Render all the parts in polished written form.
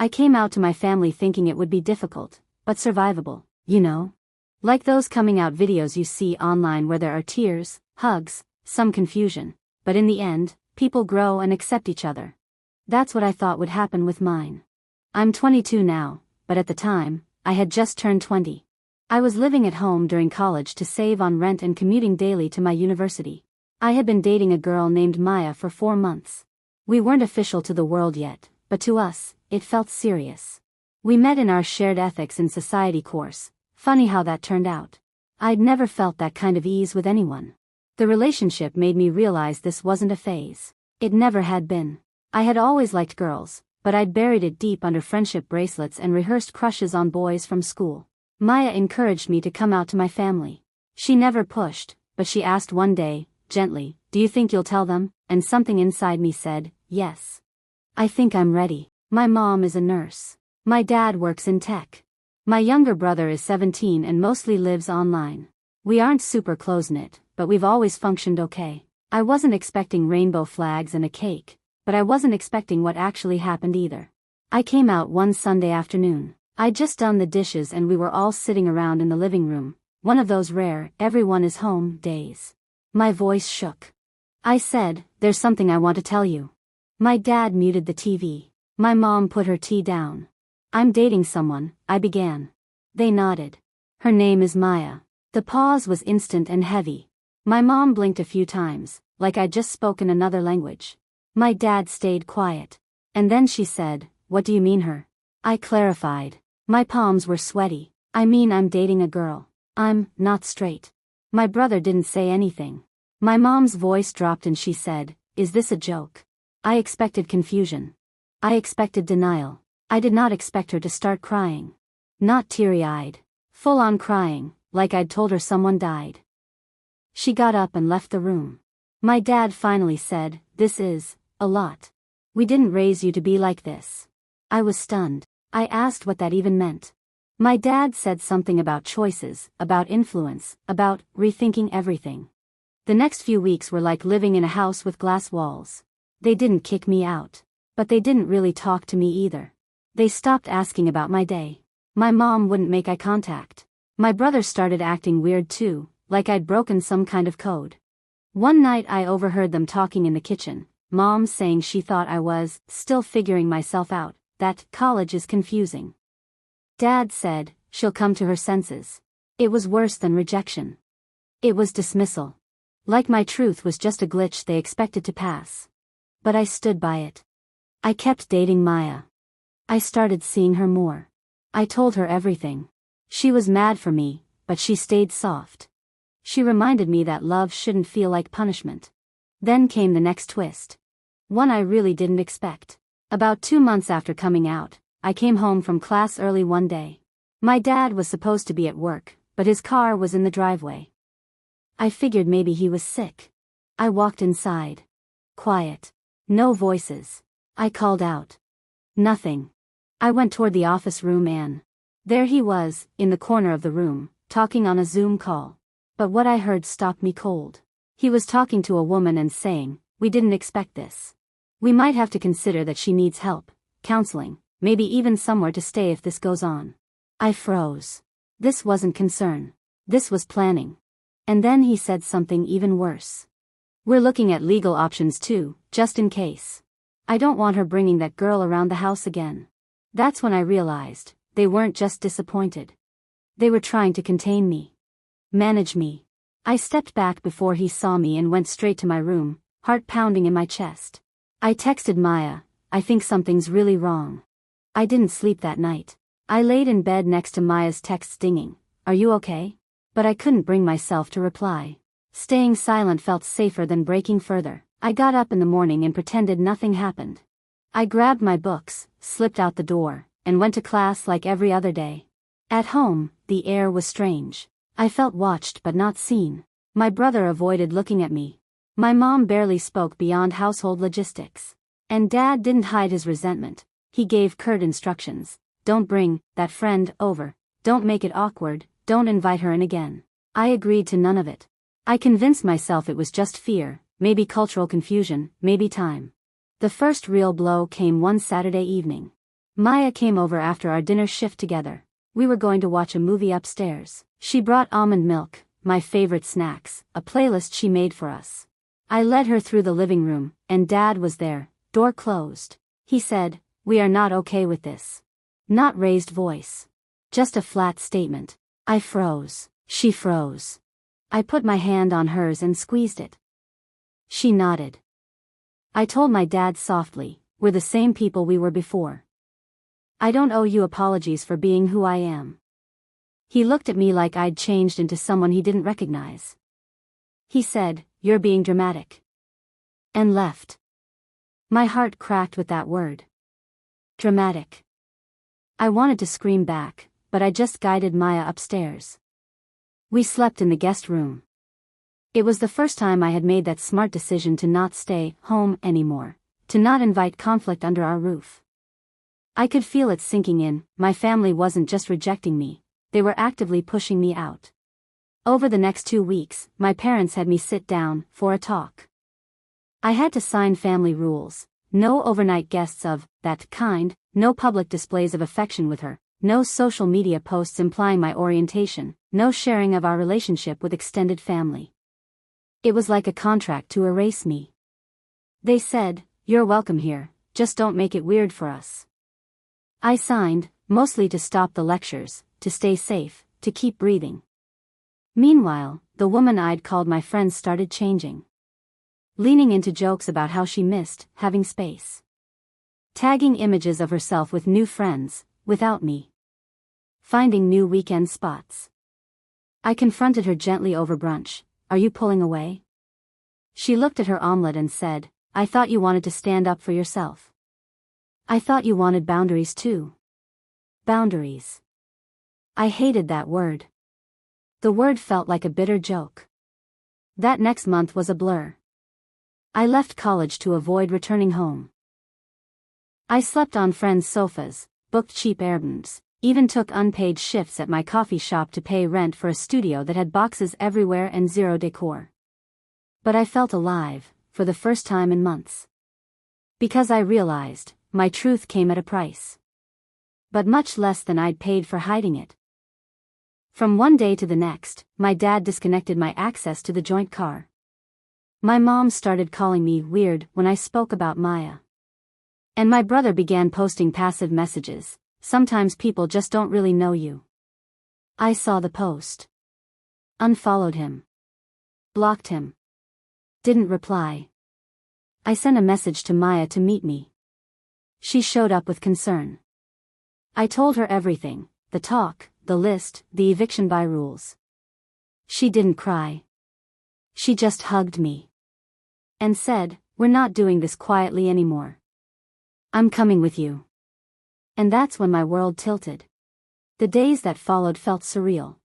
I came out to my family thinking it would be difficult, but survivable, you know? Like those coming out videos you see online where there are tears, hugs, some confusion, but in the end, people grow and accept each other. That's what I thought would happen with mine. I'm 22 now, but at the time, I had just turned 20. I was living at home during college to save on rent and commuting daily to my university. I had been dating a girl named Maya for 4 months. We weren't official to the world yet, but to us, it felt serious. We met in our shared ethics in society course. Funny how that turned out. I'd never felt that kind of ease with anyone. The relationship made me realize this wasn't a phase. It never had been. I had always liked girls, but I'd buried it deep under friendship bracelets and rehearsed crushes on boys from school. Maya encouraged me to come out to my family. She never pushed, but she asked one day, gently, "Do you think you'll tell them?" And something inside me said, yes. I think I'm ready. My mom is a nurse. My dad works in tech. My younger brother is 17 and mostly lives online. We aren't super close-knit, but we've always functioned okay. I wasn't expecting rainbow flags and a cake, but I wasn't expecting what actually happened either. I came out one Sunday afternoon. I'd just done the dishes and we were all sitting around in the living room, one of those rare, everyone is home days. My voice shook. I said, "There's something I want to tell you." My dad muted the TV. My mom put her tea down. "I'm dating someone," I began. They nodded. "Her name is Maya." The pause was instant and heavy. My mom blinked a few times, like I'd just spoken another language. My dad stayed quiet. And then she said, "What do you mean her?" I clarified. My palms were sweaty. "I mean I'm dating a girl. I'm not straight." My brother didn't say anything. My mom's voice dropped and she said, "Is this a joke?" I expected confusion. I expected denial. I did not expect her to start crying. Not teary-eyed. Full-on crying, like I'd told her someone died. She got up and left the room. My dad finally said, "This is a lot. We didn't raise you to be like this." I was stunned. I asked what that even meant. My dad said something about choices, about influence, about rethinking everything. The next few weeks were like living in a house with glass walls. They didn't kick me out. But they didn't really talk to me either. They stopped asking about my day. My mom wouldn't make eye contact. My brother started acting weird too, like I'd broken some kind of code. One night I overheard them talking in the kitchen, Mom saying she thought I was still figuring myself out, that college is confusing. Dad said, "She'll come to her senses." It was worse than rejection. It was dismissal. Like my truth was just a glitch they expected to pass. But I stood by it. I kept dating Maya. I started seeing her more. I told her everything. She was mad for me, but she stayed soft. She reminded me that love shouldn't feel like punishment. Then came the next twist. One I really didn't expect. About 2 months after coming out, I came home from class early one day. My dad was supposed to be at work, but his car was in the driveway. I figured maybe he was sick. I walked inside. Quiet. No voices. I called out. Nothing. I went toward the office room and there he was, in the corner of the room, talking on a Zoom call. But what I heard stopped me cold. He was talking to a woman and saying, "We didn't expect this. We might have to consider that she needs help, counseling, maybe even somewhere to stay if this goes on." I froze. This wasn't concern. This was planning. And then he said something even worse. "We're looking at legal options too, just in case. I don't want her bringing that girl around the house again." That's when I realized, they weren't just disappointed. They were trying to contain me. Manage me. I stepped back before he saw me and went straight to my room, heart pounding in my chest. I texted Maya, "I think something's really wrong." I didn't sleep that night. I laid in bed next to Maya's text dinging, "Are you okay?" But I couldn't bring myself to reply. Staying silent felt safer than breaking further. I got up in the morning and pretended nothing happened. I grabbed my books, slipped out the door, and went to class like every other day. At home, the air was strange. I felt watched but not seen. My brother avoided looking at me. My mom barely spoke beyond household logistics. And Dad didn't hide his resentment. He gave curt instructions. "Don't bring that friend over. Don't make it awkward. Don't invite her in again." I agreed to none of it. I convinced myself it was just fear, maybe cultural confusion, maybe time. The first real blow came one Saturday evening. Maya came over after our dinner shift together. We were going to watch a movie upstairs. She brought almond milk, my favorite snacks, a playlist she made for us. I led her through the living room, and Dad was there, door closed. He said, "We are not okay with this." Not raised voice. Just a flat statement. I froze. She froze. I put my hand on hers and squeezed it. She nodded. I told my dad softly, "We're the same people we were before. I don't owe you apologies for being who I am." He looked at me like I'd changed into someone he didn't recognize. He said, "You're being dramatic." And left. My heart cracked with that word. Dramatic. I wanted to scream back, but I just guided Maya upstairs. We slept in the guest room. It was the first time I had made that smart decision to not stay home anymore, to not invite conflict under our roof. I could feel it sinking in. My family wasn't just rejecting me, they were actively pushing me out. Over the next 2 weeks, my parents had me sit down for a talk. I had to sign family rules: no overnight guests of that kind, no public displays of affection with her, no social media posts implying my orientation, no sharing of our relationship with extended family. It was like a contract to erase me. They said, "You're welcome here, just don't make it weird for us." I signed, mostly to stop the lectures, to stay safe, to keep breathing. Meanwhile, the woman I'd called my friends started changing. Leaning into jokes about how she missed having space. Tagging images of herself with new friends, without me. Finding new weekend spots. I confronted her gently over brunch. "Are you pulling away?" She looked at her omelet and said, "I thought you wanted to stand up for yourself. I thought you wanted boundaries too." Boundaries. I hated that word. The word felt like a bitter joke. That next month was a blur. I left college to avoid returning home. I slept on friends' sofas, booked cheap Airbnbs, even took unpaid shifts at my coffee shop to pay rent for a studio that had boxes everywhere and zero decor. But I felt alive, for the first time in months. Because I realized, my truth came at a price. But much less than I'd paid for hiding it. From one day to the next, my dad disconnected my access to the joint car. My mom started calling me weird when I spoke about Maya. And my brother began posting passive messages. "Sometimes people just don't really know you." I saw the post. Unfollowed him. Blocked him. Didn't reply. I sent a message to Maya to meet me. She showed up with concern. I told her everything: the talk, the list, the eviction by rules. She didn't cry. She just hugged me. And said, "We're not doing this quietly anymore. I'm coming with you." And that's when my world tilted. The days that followed felt surreal.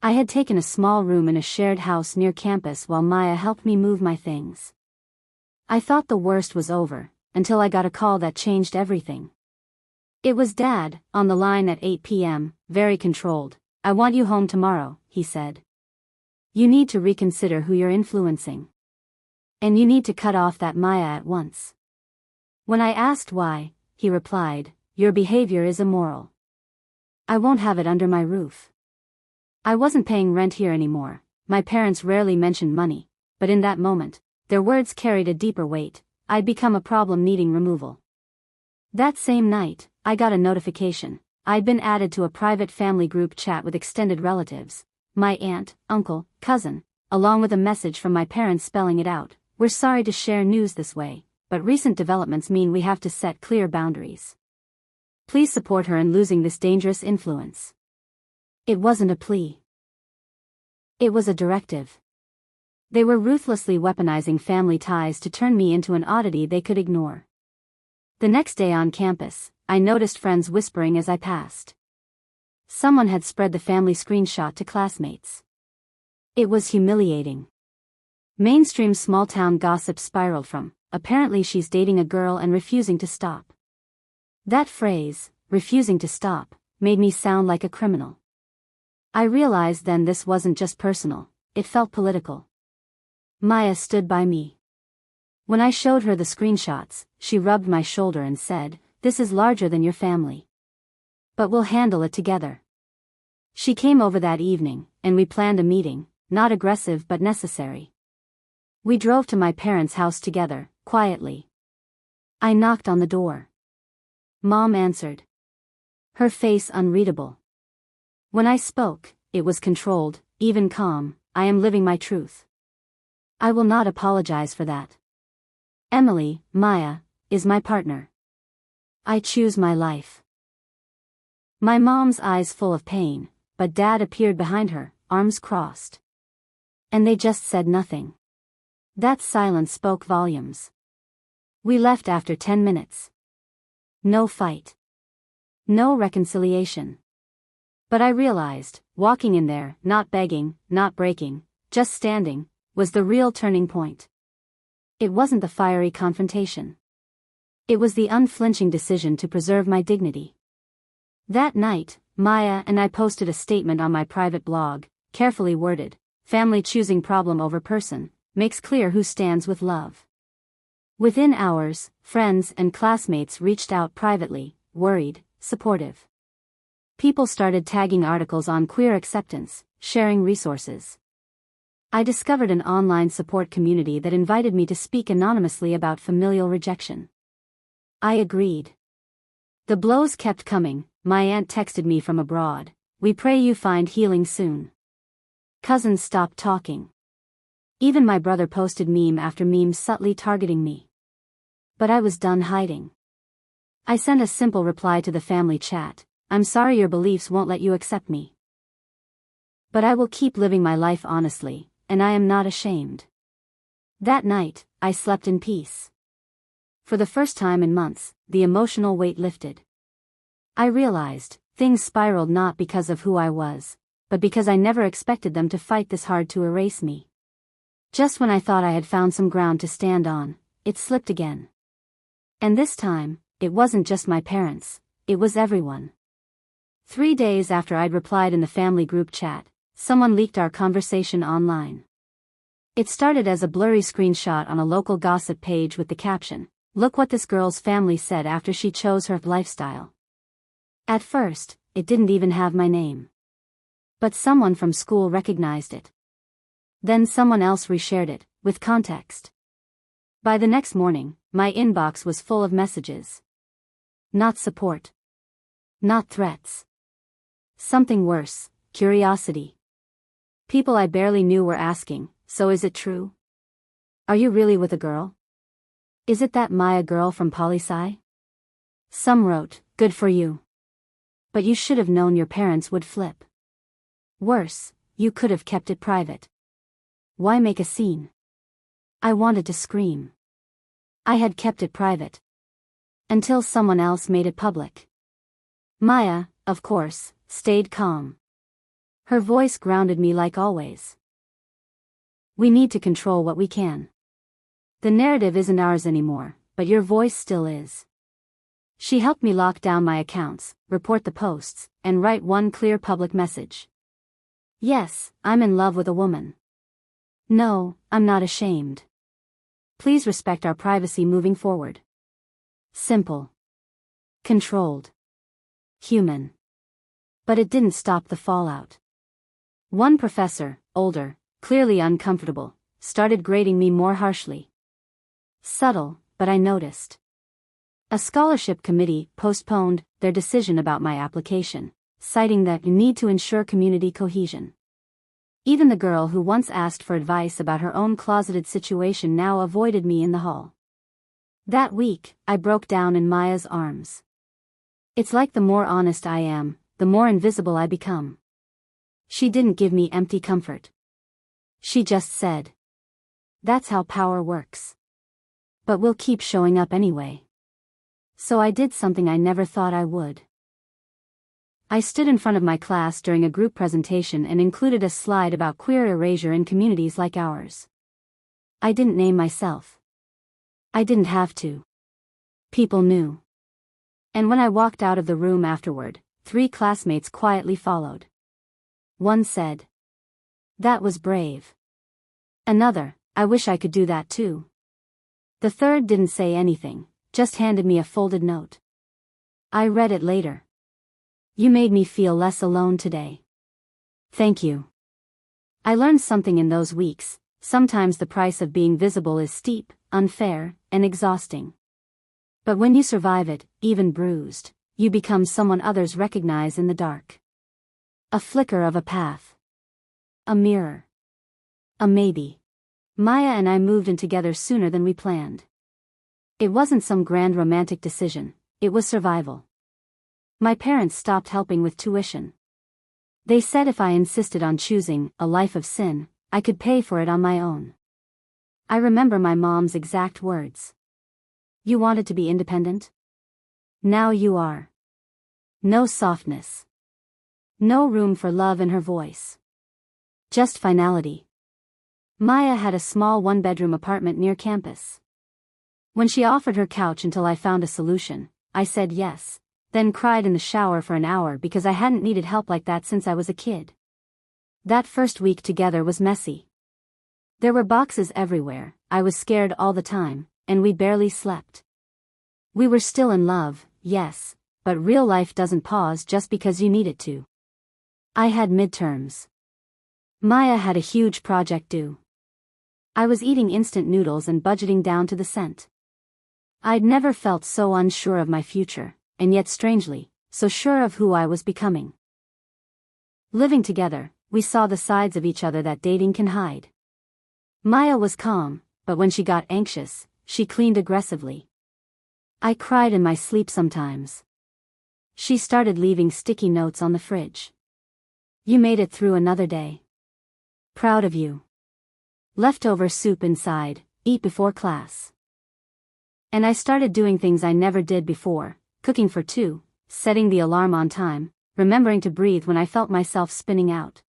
I had taken a small room in a shared house near campus while Maya helped me move my things. I thought the worst was over, until I got a call that changed everything. It was Dad, on the line at 8 p.m., very controlled. "I want you home tomorrow," he said. "You need to reconsider who you're influencing. And you need to cut off that Maya at once." When I asked why, he replied, "Your behavior is immoral. I won't have it under my roof." I wasn't paying rent here anymore. My parents rarely mentioned money, but in that moment, their words carried a deeper weight. I'd become a problem needing removal. That same night, I got a notification. I'd been added to a private family group chat with extended relatives, my aunt, uncle, cousin, along with a message from my parents spelling it out: "We're sorry to share news this way, but recent developments mean we have to set clear boundaries. Please support her in losing this dangerous influence." It wasn't a plea. It was a directive. They were ruthlessly weaponizing family ties to turn me into an oddity they could ignore. The next day on campus, I noticed friends whispering as I passed. Someone had spread the family screenshot to classmates. It was humiliating. Mainstream small-town gossip spiraled from, "Apparently she's dating a girl and refusing to stop." That phrase, "refusing to stop," made me sound like a criminal. I realized then this wasn't just personal, it felt political. Maya stood by me. When I showed her the screenshots, she rubbed my shoulder and said, This is larger than your family. But we'll handle it together. She came over that evening, and we planned a meeting, not aggressive but necessary. We drove to my parents' house together, quietly. I knocked on the door. Mom answered. Her face unreadable. When I spoke, it was controlled, even calm. I am living my truth. I will not apologize for that. Emily, Maya, is my partner. I choose my life. My mom's eyes full of pain, but Dad appeared behind her, arms crossed. And they just said nothing. That silence spoke volumes. We left after 10 minutes. No fight. No reconciliation. But I realized, walking in there, not begging, not breaking, just standing, was the real turning point. It wasn't the fiery confrontation. It was the unflinching decision to preserve my dignity. That night, Maya and I posted a statement on my private blog, carefully worded, "Family choosing problem over person, makes clear who stands with love." Within hours, friends and classmates reached out privately, worried, supportive. People started tagging articles on queer acceptance, sharing resources. I discovered an online support community that invited me to speak anonymously about familial rejection. I agreed. The blows kept coming. My aunt texted me from abroad, "We pray you find healing soon." Cousins stopped talking. Even my brother posted meme after meme subtly targeting me. But I was done hiding. I sent a simple reply to the family chat, "I'm sorry your beliefs won't let you accept me. But I will keep living my life honestly, and I am not ashamed." That night, I slept in peace. For the first time in months, the emotional weight lifted. I realized, things spiraled not because of who I was, but because I never expected them to fight this hard to erase me. Just when I thought I had found some ground to stand on, it slipped again. And this time, it wasn't just my parents, it was everyone. 3 days after I'd replied in the family group chat, someone leaked our conversation online. It started as a blurry screenshot on a local gossip page with the caption, "Look what this girl's family said after she chose her lifestyle." At first, it didn't even have my name. But someone from school recognized it. Then someone else reshared it, with context. By the next morning, my inbox was full of messages. Not support. Not threats. Something worse, curiosity. People I barely knew were asking, "So is it true? Are you really with a girl? Is it that Maya girl from poli-sci?" Some wrote, "Good for you. But you should have known your parents would flip. Worse, you could have kept it private. Why make a scene?" I wanted to scream. I had kept it private. Until someone else made it public. Maya, of course, stayed calm. Her voice grounded me like always. "We need to control what we can. The narrative isn't ours anymore, but your voice still is." She helped me lock down my accounts, report the posts, and write one clear public message. Yes, I'm in love with a woman. No, I'm not ashamed. Please respect our privacy moving forward. Simple. Controlled. Human. But it didn't stop the fallout. One professor, older, clearly uncomfortable, started grading me more harshly. Subtle, but I noticed. A scholarship committee postponed their decision about my application, citing the need to ensure community cohesion. Even the girl who once asked for advice about her own closeted situation now avoided me in the hall. That week, I broke down in Maya's arms. It's like the more honest I am, the more invisible I become. She didn't give me empty comfort. She just said, "That's how power works. But we'll keep showing up anyway." So I did something I never thought I would. I stood in front of my class during a group presentation and included a slide about queer erasure in communities like ours. I didn't name myself. I didn't have to. People knew. And when I walked out of the room afterward, 3 classmates quietly followed. One said, "That was brave." Another, "I wish I could do that too." The third didn't say anything, just handed me a folded note. I read it later. You made me feel less alone today. Thank you. I learned something in those weeks. Sometimes the price of being visible is steep, unfair, and exhausting. But when you survive it, even bruised, you become someone others recognize in the dark. A flicker of a path. A mirror. A maybe. Maya and I moved in together sooner than we planned. It wasn't some grand romantic decision, it was survival. My parents stopped helping with tuition. They said if I insisted on choosing a life of sin, I could pay for it on my own. I remember my mom's exact words. You wanted to be independent? Now you are. No softness. No room for love in her voice. Just finality. Maya had a small one-bedroom apartment near campus. When she offered her couch until I found a solution, I said yes, then cried in the shower for an hour because I hadn't needed help like that since I was a kid. That first week together was messy. There were boxes everywhere, I was scared all the time, and we barely slept. We were still in love, yes, but real life doesn't pause just because you need it to. I had midterms. Maya had a huge project due. I was eating instant noodles and budgeting down to the cent. I'd never felt so unsure of my future, and yet strangely, so sure of who I was becoming. Living together, we saw the sides of each other that dating can hide. Maya was calm, but when she got anxious, she cleaned aggressively. I cried in my sleep sometimes. She started leaving sticky notes on the fridge. You made it through another day. Proud of you. Leftover soup inside, eat before class. And I started doing things I never did before, cooking for two, setting the alarm on time, remembering to breathe when I felt myself spinning out.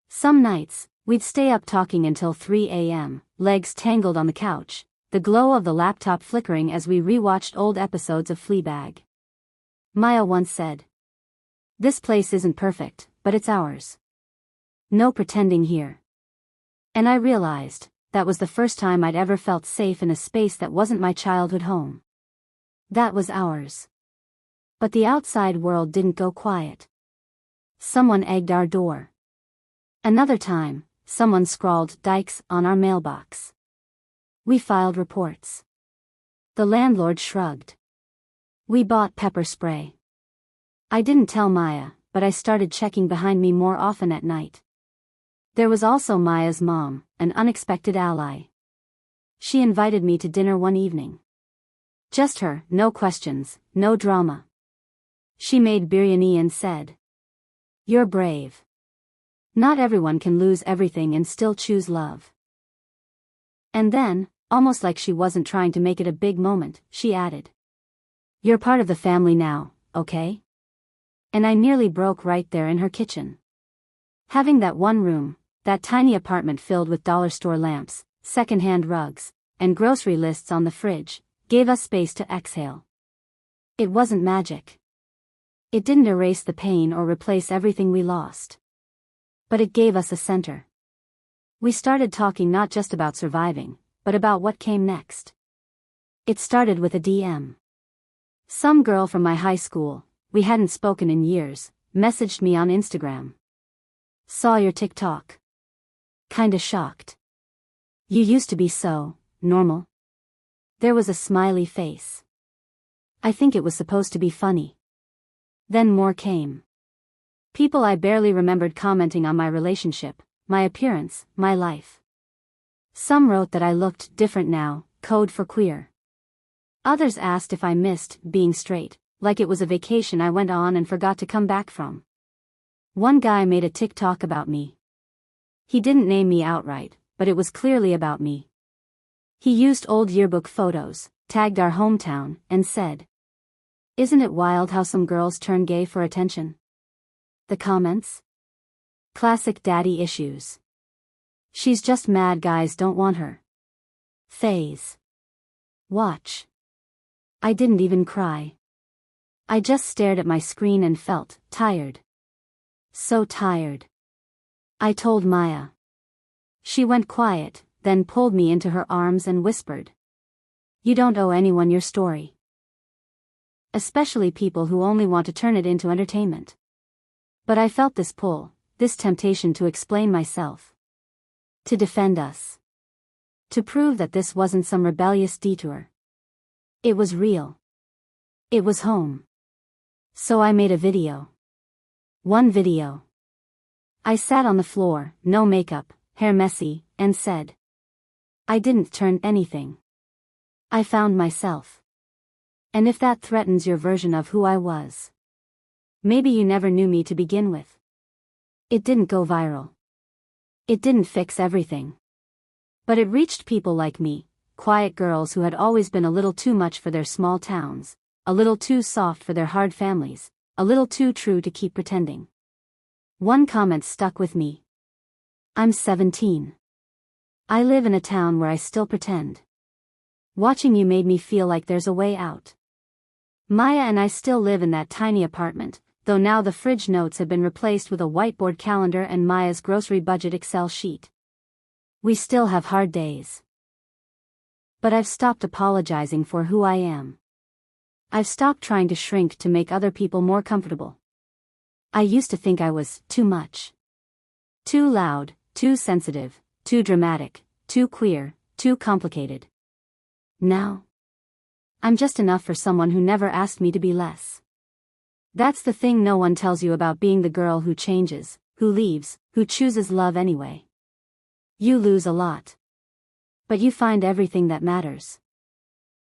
Some nights, we'd stay up talking until 3 a.m., legs tangled on the couch, the glow of the laptop flickering as we rewatched old episodes of Fleabag. Maya once said, "This place isn't perfect, but it's ours. No pretending here." And I realized, that was the first time I'd ever felt safe in a space that wasn't my childhood home. That was ours. But the outside world didn't go quiet. Someone egged our door. Another time, someone scrawled "Dykes" on our mailbox. We filed reports. The landlord shrugged. We bought pepper spray. I didn't tell Maya, but I started checking behind me more often at night. There was also Maya's mom, an unexpected ally. She invited me to dinner one evening. Just her, no questions, no drama. She made biryani and said, "You're brave. Not everyone can lose everything and still choose love." And then, almost like she wasn't trying to make it a big moment, she added, "You're part of the family now, okay?" And I nearly broke right there in her kitchen. Having that one room, that tiny apartment filled with dollar store lamps, secondhand rugs, and grocery lists on the fridge, gave us space to exhale. It wasn't magic. It didn't erase the pain or replace everything we lost. But it gave us a center. We started talking not just about surviving, but about what came next. It started with a DM. Some girl from my high school, we hadn't spoken in years, messaged me on Instagram. "Saw your TikTok. Kinda shocked. You used to be so normal." There was a smiley face. I think it was supposed to be funny. Then more came. People I barely remembered commenting on my relationship, my appearance, my life. Some wrote that I looked different now, code for queer. Others asked if I missed being straight, like it was a vacation I went on and forgot to come back from. One guy made a TikTok about me. He didn't name me outright, but it was clearly about me. He used old yearbook photos, tagged our hometown, and said, "Isn't it wild how some girls turn gay for attention?" The comments? Classic daddy issues. "She's just mad guys don't want her." Phase. Watch. I didn't even cry. I just stared at my screen and felt tired. So tired. I told Maya. She went quiet, then pulled me into her arms and whispered, "You don't owe anyone your story." especially people who only want to turn it into entertainment. But I felt this pull, this temptation to explain myself. To defend us. To prove that this wasn't some rebellious detour. It was real. It was home. So I made a video. One video. I sat on the floor, no makeup, hair messy, and said, I didn't turn anything. I found myself. And if that threatens your version of who I was, maybe you never knew me to begin with. It didn't go viral. It didn't fix everything. But it reached people like me, quiet girls who had always been a little too much for their small towns, a little too soft for their hard families, a little too true to keep pretending. One comment stuck with me. I'm 17. I live in a town where I still pretend. Watching you made me feel like there's a way out. Maya and I still live in that tiny apartment, though now the fridge notes have been replaced with a whiteboard calendar and Maya's grocery budget Excel sheet. We still have hard days. But I've stopped apologizing for who I am. I've stopped trying to shrink to make other people more comfortable. I used to think I was too much. Too loud, too sensitive, too dramatic, too queer, too complicated. Now, I'm just enough for someone who never asked me to be less. That's the thing no one tells you about being the girl who changes, who leaves, who chooses love anyway. You lose a lot. But you find everything that matters.